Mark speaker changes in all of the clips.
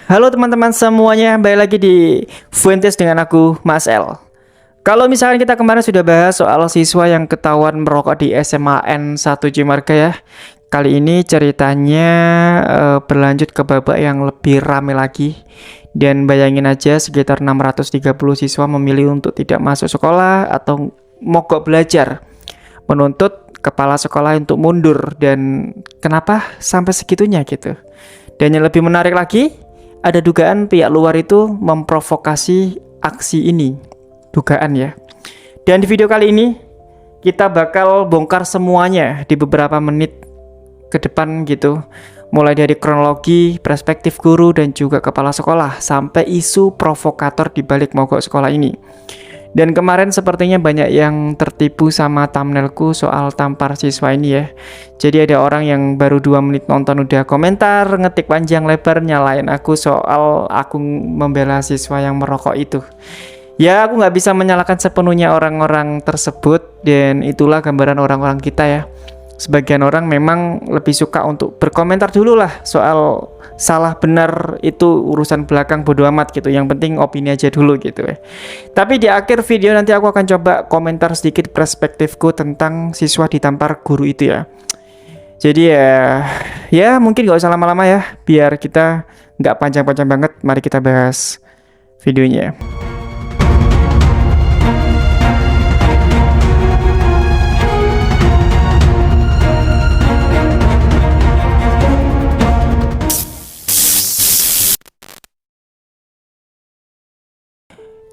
Speaker 1: Halo teman-teman semuanya, balik lagi di Fuentes dengan aku, Mas L. Kalau misalkan kita kemarin sudah bahas soal siswa yang ketahuan merokok di SMAN 1 Cimarga ya. Kali ini ceritanya berlanjut ke babak yang lebih rame lagi. Dan bayangin aja sekitar 630 siswa memilih untuk tidak masuk sekolah atau mogok belajar. Menuntut kepala sekolah untuk mundur, dan kenapa sampai segitunya gitu. Dan yang lebih menarik lagi, ada dugaan pihak luar itu memprovokasi aksi ini. Dugaan ya. Dan di video kali ini kita bakal bongkar semuanya di beberapa menit ke depan gitu. Mulai dari kronologi, perspektif guru dan juga kepala sekolah sampai isu provokator di balik mogok sekolah ini. Dan kemarin sepertinya banyak yang tertipu sama thumbnailku soal tampar siswa ini ya. Jadi ada orang yang baru 2 menit nonton udah komentar, ngetik panjang lebar nyalain aku soal aku membela siswa yang merokok itu. Ya aku nggak bisa menyalahkan sepenuhnya orang-orang tersebut, dan itulah gambaran orang-orang kita ya. Sebagian orang memang lebih suka untuk berkomentar dulu lah soal salah benar itu urusan belakang, bodo amat gitu. Yang penting opini aja dulu gitu ya. Tapi di akhir video nanti aku akan coba komentar sedikit perspektifku tentang siswa ditampar guru itu ya. Jadi ya mungkin gak usah lama-lama ya, biar kita nggak panjang-panjang banget. Mari kita bahas videonya.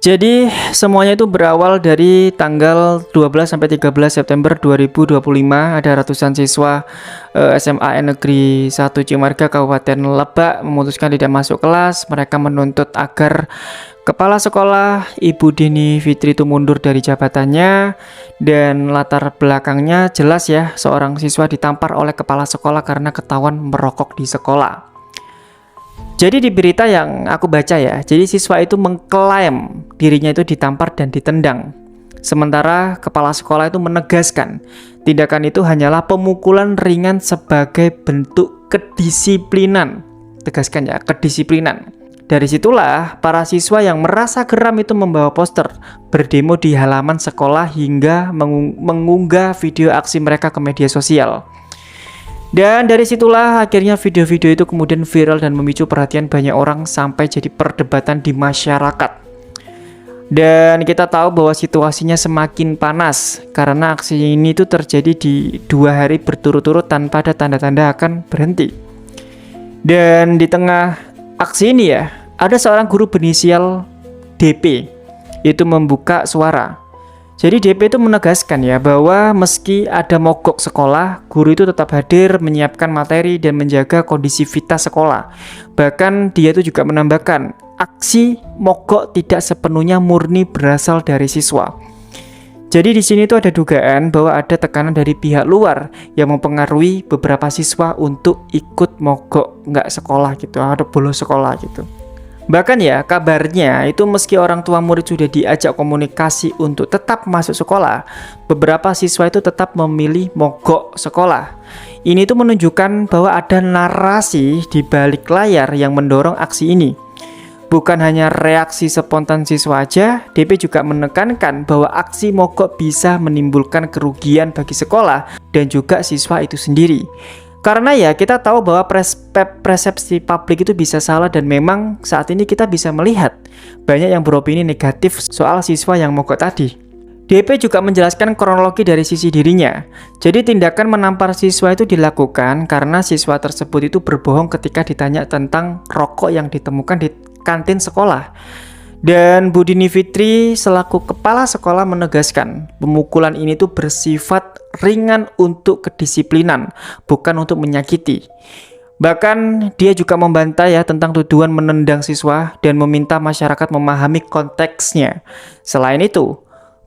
Speaker 1: Jadi semuanya itu berawal dari tanggal 12 sampai 13 September 2025. Ada ratusan siswa SMAN Negeri 1 Cimarga Kabupaten Lebak memutuskan tidak masuk kelas. Mereka menuntut agar kepala sekolah Ibu Dini Fitri itu mundur dari jabatannya, dan latar belakangnya jelas ya, seorang siswa ditampar oleh kepala sekolah karena ketahuan merokok di sekolah. Jadi di berita yang aku baca ya, jadi siswa itu mengklaim dirinya itu ditampar dan ditendang. Sementara kepala sekolah itu menegaskan tindakan itu hanyalah pemukulan ringan sebagai bentuk kedisiplinan. Tegaskan ya, kedisiplinan. Dari situlah para siswa yang merasa geram itu membawa poster, berdemo di halaman sekolah hingga mengunggah video aksi mereka ke media sosial. Dan dari situlah akhirnya video-video itu kemudian viral dan memicu perhatian banyak orang sampai jadi perdebatan di masyarakat. Dan kita tahu bahwa situasinya semakin panas karena aksi ini tuh terjadi di 2 hari berturut-turut tanpa ada tanda-tanda akan berhenti. Dan di tengah aksi ini ya, ada seorang guru berinisial DP itu membuka suara. Jadi DP itu menegaskan ya bahwa meski ada mogok sekolah, guru itu tetap hadir, menyiapkan materi dan menjaga kondisivitas sekolah. Bahkan dia itu juga menambahkan, aksi mogok tidak sepenuhnya murni berasal dari siswa. Jadi di sini tuh ada dugaan bahwa ada tekanan dari pihak luar yang mempengaruhi beberapa siswa untuk ikut mogok nggak sekolah gitu, atau bolos sekolah gitu. Bahkan ya kabarnya itu meski orang tua murid sudah diajak komunikasi untuk tetap masuk sekolah, beberapa siswa itu tetap memilih mogok sekolah. Ini tuh menunjukkan bahwa ada narasi di balik layar yang mendorong aksi ini. Bukan hanya reaksi spontan siswa aja, DP juga menekankan bahwa aksi mogok bisa menimbulkan kerugian bagi sekolah dan juga siswa itu sendiri. Karena ya kita tahu bahwa persepsi publik itu bisa salah, dan memang saat ini kita bisa melihat banyak yang beropini negatif soal siswa yang mogok tadi. DP juga menjelaskan kronologi dari sisi dirinya. Jadi tindakan menampar siswa itu dilakukan karena siswa tersebut itu berbohong ketika ditanya tentang rokok yang ditemukan di kantin sekolah. Dan Bu Dini Fitri selaku kepala sekolah menegaskan pemukulan ini tuh bersifat ringan untuk kedisiplinan, bukan untuk menyakiti. Bahkan dia juga membantah ya tentang tuduhan menendang siswa dan meminta masyarakat memahami konteksnya. Selain itu,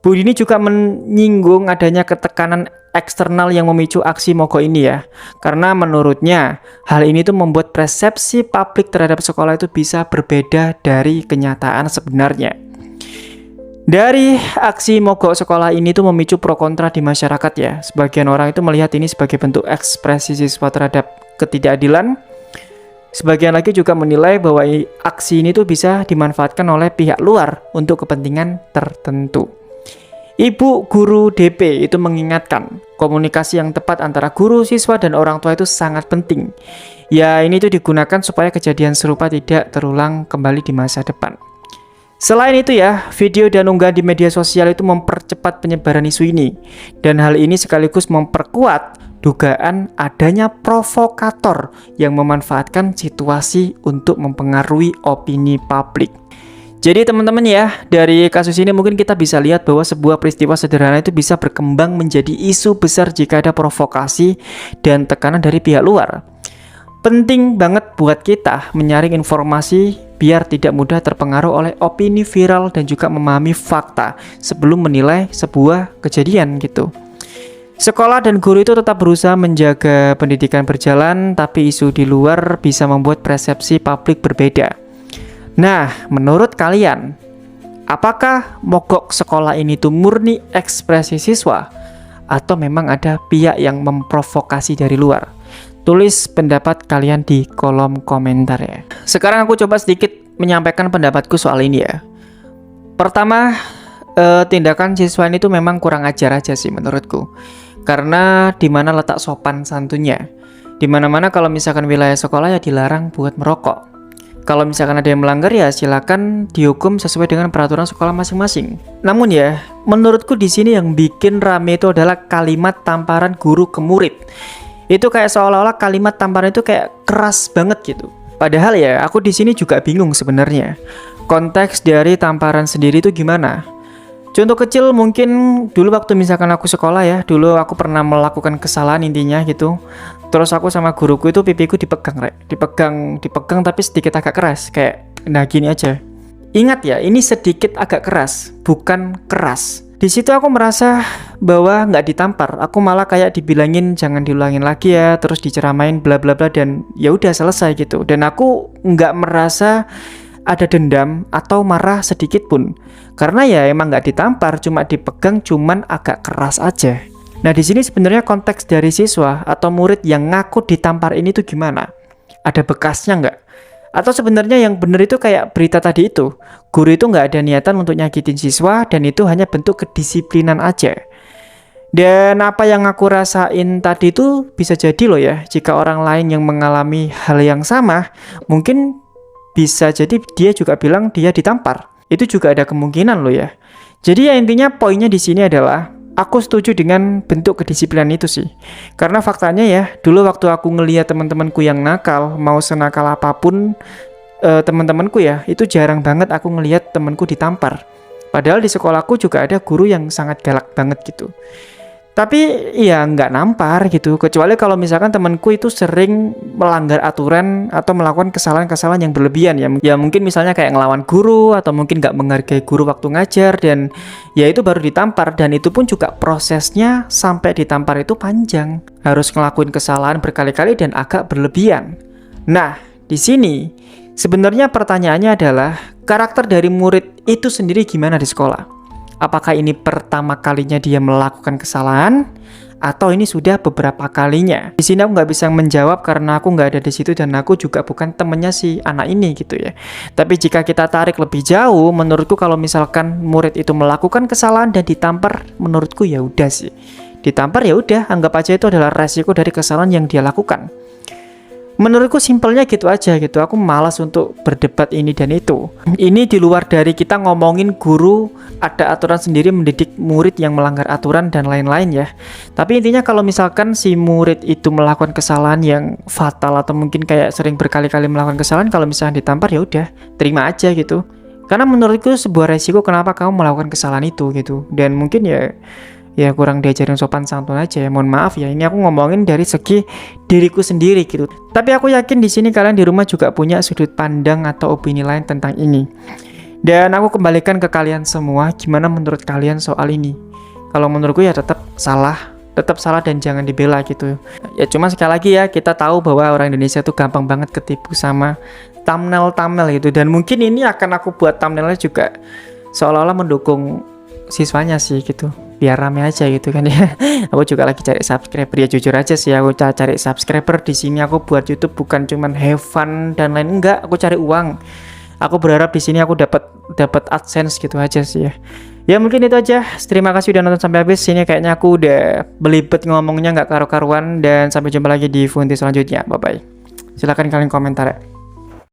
Speaker 1: Bu Dini juga menyinggung adanya ketekanan eksternal yang memicu aksi mogok ini ya. Karena menurutnya hal ini tuh membuat persepsi publik terhadap sekolah itu bisa berbeda dari kenyataan sebenarnya. Dari aksi mogok sekolah ini tuh memicu pro kontra di masyarakat ya. Sebagian orang itu melihat ini sebagai bentuk ekspresi siswa terhadap ketidakadilan. Sebagian lagi juga menilai bahwa aksi ini tuh bisa dimanfaatkan oleh pihak luar untuk kepentingan tertentu. Ibu guru DP itu mengingatkan, komunikasi yang tepat antara guru, siswa, dan orang tua itu sangat penting. Ya, ini tuh digunakan supaya kejadian serupa tidak terulang kembali di masa depan. Selain itu ya, video dan unggahan di media sosial itu mempercepat penyebaran isu ini. Dan hal ini sekaligus memperkuat dugaan adanya provokator yang memanfaatkan situasi untuk mempengaruhi opini publik. Jadi teman-teman ya, dari kasus ini mungkin kita bisa lihat bahwa sebuah peristiwa sederhana itu bisa berkembang menjadi isu besar jika ada provokasi dan tekanan dari pihak luar. Penting banget buat kita menyaring informasi biar tidak mudah terpengaruh oleh opini viral dan juga memahami fakta sebelum menilai sebuah kejadian gitu. Sekolah dan guru itu tetap berusaha menjaga pendidikan berjalan, tapi isu di luar bisa membuat persepsi publik berbeda. Nah, menurut kalian, apakah mogok sekolah ini tuh murni ekspresi siswa atau memang ada pihak yang memprovokasi dari luar? Tulis pendapat kalian di kolom komentar ya. Sekarang aku coba sedikit menyampaikan pendapatku soal ini ya. Pertama, tindakan siswa ini tuh memang kurang ajar aja sih menurutku. Karena di mana letak sopan santunnya? Di mana-mana kalau misalkan wilayah sekolah ya dilarang buat merokok. Kalau misalkan ada yang melanggar ya silakan dihukum sesuai dengan peraturan sekolah masing-masing. Namun ya, menurutku di sini yang bikin rame itu adalah kalimat tamparan guru ke murid. Itu kayak seolah-olah kalimat tamparan itu kayak keras banget gitu. Padahal ya, aku di sini juga bingung sebenarnya. Konteks dari tamparan sendiri itu gimana? Contoh kecil mungkin dulu waktu misalkan aku sekolah ya, dulu aku pernah melakukan kesalahan intinya gitu. Terus aku sama guruku itu pipiku dipegang tapi sedikit agak keras, kayak nah gini aja. Ingat ya, ini sedikit agak keras, bukan keras. Di situ aku merasa bahwa nggak ditampar, aku malah kayak dibilangin jangan diulangin lagi ya, terus diceramain bla bla bla dan ya udah selesai gitu. Dan aku nggak merasa ada dendam atau marah sedikit pun, karena ya emang nggak ditampar, cuma dipegang, cuman agak keras aja. Nah di sini sebenarnya konteks dari siswa atau murid yang ngaku ditampar ini tuh gimana? Ada bekasnya nggak? Atau sebenarnya yang benar itu kayak berita tadi itu, guru itu nggak ada niatan untuk nyakitin siswa dan itu hanya bentuk kedisiplinan aja. Dan apa yang aku rasain tadi itu bisa jadi loh ya, jika orang lain yang mengalami hal yang sama, mungkin bisa jadi dia juga bilang dia ditampar. Itu juga ada kemungkinan loh ya. Jadi ya intinya poinnya di sini adalah aku setuju dengan bentuk kedisiplinan itu sih. Karena faktanya ya, dulu waktu aku ngelihat teman-temanku yang nakal, mau senakal apapun teman-temanku ya, itu jarang banget aku ngelihat temanku ditampar. Padahal di sekolahku juga ada guru yang sangat galak banget gitu. Tapi ya nggak nampar gitu, kecuali kalau misalkan temanku itu sering melanggar aturan atau melakukan kesalahan-kesalahan yang berlebihan ya. Ya mungkin misalnya kayak ngelawan guru atau mungkin nggak menghargai guru waktu ngajar dan ya itu baru ditampar. Dan itu pun juga prosesnya sampai ditampar itu panjang, harus ngelakuin kesalahan berkali-kali dan agak berlebihan. Nah di sini sebenarnya pertanyaannya adalah karakter dari murid itu sendiri gimana di sekolah? Apakah ini pertama kalinya dia melakukan kesalahan atau ini sudah beberapa kalinya? Di sini aku nggak bisa menjawab karena aku nggak ada di situ dan aku juga bukan temennya si anak ini gitu ya. Tapi jika kita tarik lebih jauh, menurutku kalau misalkan murid itu melakukan kesalahan dan ditampar, menurutku ya udah sih. Ditampar ya udah, anggap aja itu adalah resiko dari kesalahan yang dia lakukan. Menurutku simpelnya gitu aja gitu. Aku malas untuk berdebat ini dan itu. Ini di luar dari kita ngomongin guru ada aturan sendiri mendidik murid yang melanggar aturan dan lain-lain ya. Tapi intinya kalau misalkan si murid itu melakukan kesalahan yang fatal atau mungkin kayak sering berkali-kali melakukan kesalahan, kalau misalnya ditampar ya udah, terima aja gitu. Karena menurutku sebuah resiko kenapa kamu melakukan kesalahan itu gitu. Dan mungkin ya kurang diajarin sopan santun aja ya. Mohon maaf ya, ini aku ngomongin dari segi diriku sendiri gitu. Tapi aku yakin di sini kalian di rumah juga punya sudut pandang atau opini lain tentang ini. Dan aku kembalikan ke kalian semua, gimana menurut kalian soal ini? Kalau menurutku ya tetap salah dan jangan dibela gitu. Ya cuma sekali lagi ya, kita tahu bahwa orang Indonesia tuh gampang banget ketipu sama thumbnail gitu. Dan mungkin ini akan aku buat thumbnailnya juga seolah-olah mendukung siswanya sih gitu, biar rame aja gitu kan ya. Aku juga lagi cari subscriber ya, jujur aja sih aku cari subscriber di sini. Aku buat YouTube bukan cuman have fun dan lain, enggak, aku cari uang. Aku berharap di sini aku dapat AdSense gitu aja sih ya. Ya mungkin itu aja. Terima kasih udah nonton sampai habis. Ini kayaknya aku udah belibet ngomongnya nggak karu-karuan, dan sampai jumpa lagi di Funti selanjutnya. Bye bye. Silahkan kalian komentar ya.